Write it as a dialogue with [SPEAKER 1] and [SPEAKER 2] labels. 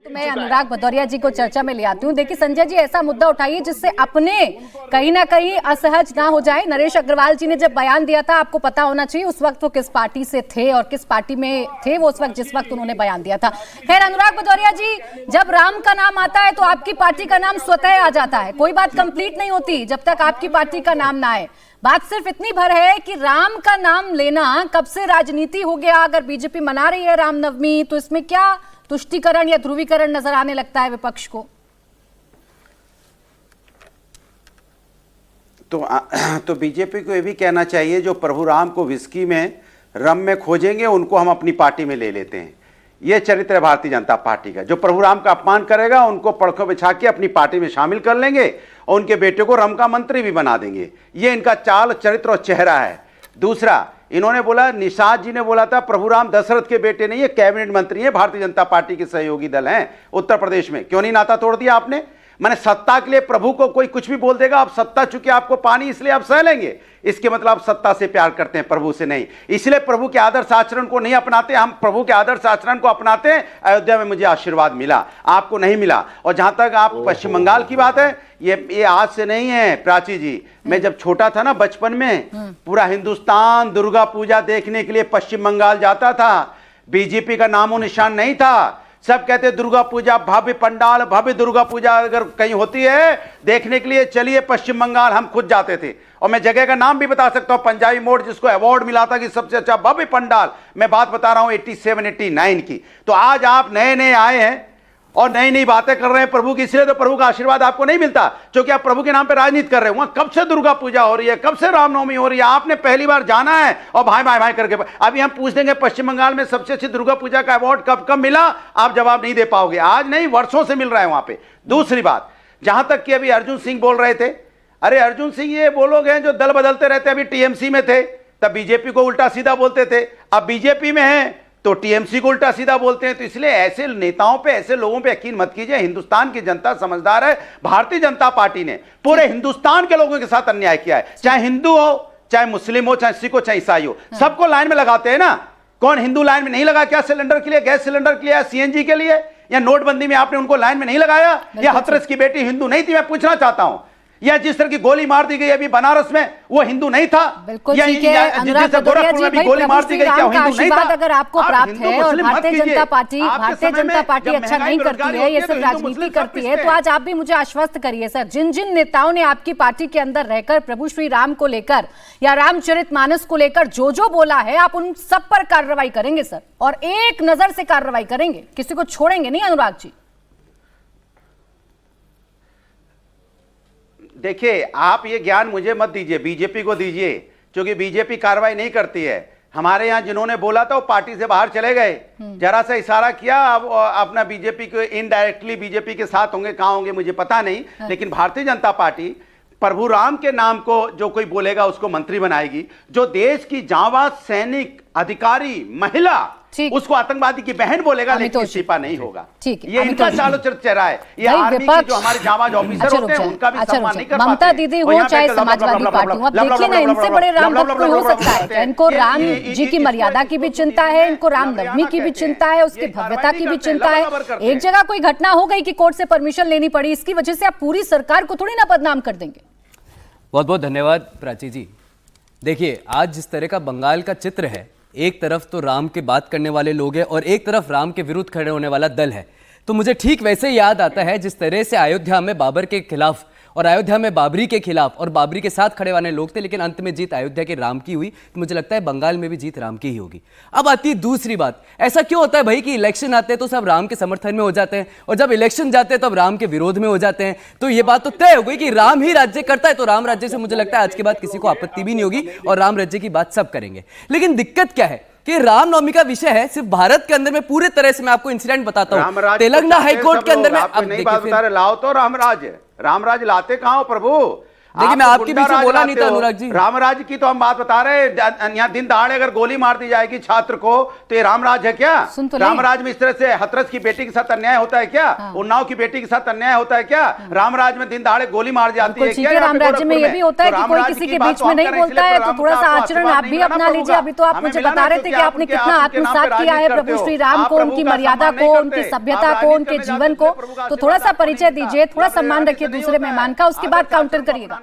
[SPEAKER 1] तो मैं अनुराग भदौरिया जी को चर्चा में ले आती हूँ। देखिए संजय जी, ऐसा मुद्दा उठाइए जिससे अपने कहीं ना कहीं असहज ना हो जाए। नरेश अग्रवाल जी ने जब बयान दिया था, आपको पता होना चाहिए उस वक्त वो किस पार्टी से थे और किस पार्टी में थे वो उस वक्त जिस वक्त उन्होंने बयान दिया था। खैर अनुराग भदौरिया जी, जब राम का नाम आता है तो आपकी पार्टी का नाम स्वतः आ जाता है। कोई बात कंप्लीट नहीं होती जब तक आपकी पार्टी का नाम ना आए। बात सिर्फ इतनी भर है कि राम का नाम लेना कब से राजनीति हो गया। अगर बीजेपी मना रही है रामनवमी तो इसमें क्या तुष्टीकरण या ध्रुवीकरण नजर आने लगता है विपक्ष को?
[SPEAKER 2] तो बीजेपी को ये भी कहना चाहिए, जो प्रभु राम को विस्की में रम में खोजेंगे उनको हम अपनी पार्टी में ले लेते हैं। ये चरित्र है भारतीय जनता पार्टी का। जो प्रभु राम का अपमान करेगा उनको पड़खों बिछा के अपनी पार्टी में शामिल कर लेंगे और उनके बेटे को रम का मंत्री भी बना देंगे। ये इनका चाल, चरित्र और चेहरा है। दूसरा, इन्होंने बोला, निषाद जी ने बोला था प्रभु राम दशरथ के बेटे नहीं, ये कैबिनेट मंत्री हैं, भारतीय जनता पार्टी के सहयोगी दल हैं उत्तर प्रदेश में। क्यों नहीं नाता तोड़ दिया आपने? मैंने सत्ता के लिए प्रभु को कोई कुछ भी बोल देगा, आप सत्ता चुके आपको पानी, इसलिए आप सह लेंगे। इसके मतलब आप सत्ता से प्यार करते हैं, प्रभु से नहीं। इसलिए प्रभु के आदर्श आचरण को नहीं अपनाते। हम प्रभु के आदर्श आचरण को अपनाते हैं। अयोध्या में मुझे आशीर्वाद मिला, आपको नहीं मिला। और जहां तक आप पश्चिम बंगाल की बात है, ये आज से नहीं है प्राची जी। मैं जब छोटा था ना, बचपन में पूरा हिंदुस्तान दुर्गा पूजा देखने के लिए पश्चिम बंगाल जाता था। बीजेपी का नामो निशान नहीं था। सब कहते दुर्गा पूजा, भव्य पंडाल, भव्य दुर्गा पूजा अगर कहीं होती है देखने के लिए चलिए पश्चिम बंगाल। हम खुद जाते थे और मैं जगह का नाम भी बता सकता हूं, पंजाबी मोड़, जिसको अवार्ड मिला था कि सबसे अच्छा भव्य पंडाल। मैं बात बता रहा हूं 87-89 की। तो आज आप नए नए आए हैं और नई नई बातें कर रहे हैं प्रभु की, इसलिए तो प्रभु का आशीर्वाद आपको नहीं मिलता, क्योंकि आप प्रभु के नाम पे राजनीति कर रहे हो। कब से दुर्गा पूजा हो रही है, कब से रामनवमी हो रही है, आपने पहली बार जाना है और भाई भाई भाई करके। अभी हम पूछ देंगे पश्चिम बंगाल में सबसे अच्छी दुर्गा पूजा का अवार्ड कब कब मिला, आप जवाब नहीं दे पाओगे। आज नहीं, वर्षों से मिल रहा है वहां पे। दूसरी बात, जहां तक कि अभी अर्जुन सिंह बोल रहे थे, अरे अर्जुन सिंह ये वो लोग हैं जो दल बदलते रहते। अभी टीएमसी में थे तब बीजेपी को उल्टा सीधा बोलते थे, अब बीजेपी में हैं तो टीएमसी को उल्टा सीधा बोलते हैं। तो इसलिए ऐसे नेताओं पे, ऐसे लोगों पे यकीन मत कीजिए। हिंदुस्तान की जनता समझदार है। भारतीय जनता पार्टी ने पूरे हिंदुस्तान के लोगों के साथ अन्याय किया है, चाहे हिंदू हो, चाहे मुस्लिम हो, चाहे सिख हो, चाहे ईसाई हो। सबको लाइन में लगाते हैं ना। कौन हिंदू लाइन में नहीं लगा क्या? सिलेंडर के लिए, गैस सिलेंडर के लिए, सीएनजी के लिए, या नोटबंदी में आपने उनको लाइन में नहीं लगाया? या हथरस की बेटी हिंदू नहीं थी? मैं पूछना चाहता हूं। या जिस तरह की गोली मार दी गई अभी बनारस में, वो हिंदू नहीं था?
[SPEAKER 1] बिल्कुल ठीक है अनुराग भदौरिया जी, भाई प्रभु श्री राम का आशीर्वाद अगर आपको प्राप्त है और भारतीय जनता पार्टी अच्छा नहीं करती है, ये सिर्फ राजनीति करती है, तो आज आप भी मुझे आश्वस्त करिए सर, जिन जिन नेताओं ने आपकी पार्टी के अंदर रहकर प्रभु श्री राम को लेकर या रामचरितमानस को लेकर जो जो बोला है, आप उन सब पर कार्रवाई करेंगे सर, और एक नजर से कार्रवाई करेंगे, किसी को छोड़ेंगे नहीं अनुराग जी?
[SPEAKER 2] देखिए, आप ये ज्ञान मुझे मत दीजिए, बीजेपी को दीजिए, क्योंकि बीजेपी कार्रवाई नहीं करती है। हमारे यहां जिन्होंने बोला था वो पार्टी से बाहर चले गए। जरा सा इशारा किया, अब अपना बीजेपी को इनडायरेक्टली बीजेपी के साथ होंगे, कहां होंगे मुझे पता नहीं, लेकिन भारतीय जनता पार्टी प्रभु राम के नाम को जो कोई बोलेगा उसको मंत्री बनाएगी। जो देश की जांबाज सैनिक, अधिकारी, महिला, उसको आतंकवादी की बहन बोलेगा, लेकिन इस्तीफा नहीं होगा। ये इनका चालो चेहरा है। ये आर्मी के जो हमारे जांबाज ऑफिसर होते हैं उनका भी सम्मान नहीं कर पाते।
[SPEAKER 1] ममता दीदी हो चाहे समाजवादी पार्टी हो, अब देखिए ना, इनसे बड़े राम भक्त कोई हो सकता है? इनको राम जी की मर्यादा की भी चिंता है, इनको रामनवमी की भी चिंता है, उसकी भव्यता की भी चिंता है। एक जगह कोई घटना हो गई कि कोर्ट से परमिशन लेनी पड़ी, इसकी वजह से आप पूरी सरकार को थोड़ी ना बदनाम कर देंगे।
[SPEAKER 3] बहुत बहुत धन्यवाद प्राची जी। देखिए, आज जिस तरह का बंगाल का चित्र है, एक तरफ तो राम की बात करने वाले लोग हैं और एक तरफ राम के विरुद्ध खड़े होने वाला दल है, तो मुझे ठीक वैसे ही याद आता है जिस तरह से अयोध्या में बाबर के खिलाफ और अयोध्या में बाबरी के खिलाफ और बाबरी के साथ खड़े वाले लोग थे, लेकिन अंत में जीत अयोध्या के राम की हुई। तो मुझे लगता है बंगाल में भी जीत राम की ही होगी। अब आती है दूसरी बात, ऐसा क्यों होता है भाई कि इलेक्शन आते हैं तो सब राम के समर्थन में हो जाते हैं और जब इलेक्शन जाते हैं तब राम के विरोध में हो जाते हैं? तो ये बात तो तय हो गई कि राम ही राज्य करता है, तो राम राज्य से मुझे लगता है आज के बाद किसी को आपत्ति भी नहीं होगी और राम राज्य की बात सब करेंगे। लेकिन दिक्कत क्या है कि रामनवमी का विषय है सिर्फ भारत के अंदर में, पूरे तरह से मैं आपको इंसिडेंट बताता हूं। तेलंगाना हाईकोर्ट के अंदर में, अब
[SPEAKER 2] नहीं बात बता रहे, लाओ तो रामराज लाते कहां हो प्रभु?
[SPEAKER 3] देखिए, मैं आपके बीच में बोला नहीं था अनुराग जी।
[SPEAKER 2] रामराज की तो हम बात बता रहे हैं। यहाँ दिन दहाड़े अगर गोली मार दी जाएगी छात्र को तो ये रामराज है क्या? रामराज में इस तरह से हथरस की बेटी के साथ अन्याय होता है क्या? उन्नाव की बेटी के साथ अन्याय होता है क्या? रामराज में दिन दहाड़े गोली मार जाती है क्या?
[SPEAKER 1] रामराज्य में ये भी होता है कि कोई किसी के बीच में नहीं बोलता है, तो थोड़ा सा आचरण आप भी अपना लीजिए। अभी तो आप मुझे बता रहे थे कि आपने कितना आत्मसात किया है प्रभु श्री राम को, उनकी मर्यादा को, उनकी सभ्यता को, उनके जीवन को। तो थोड़ा सा परिचय दीजिए, थोड़ा सम्मान रखिए दूसरे मेहमान का, उसके बाद काउंटर करिएगा।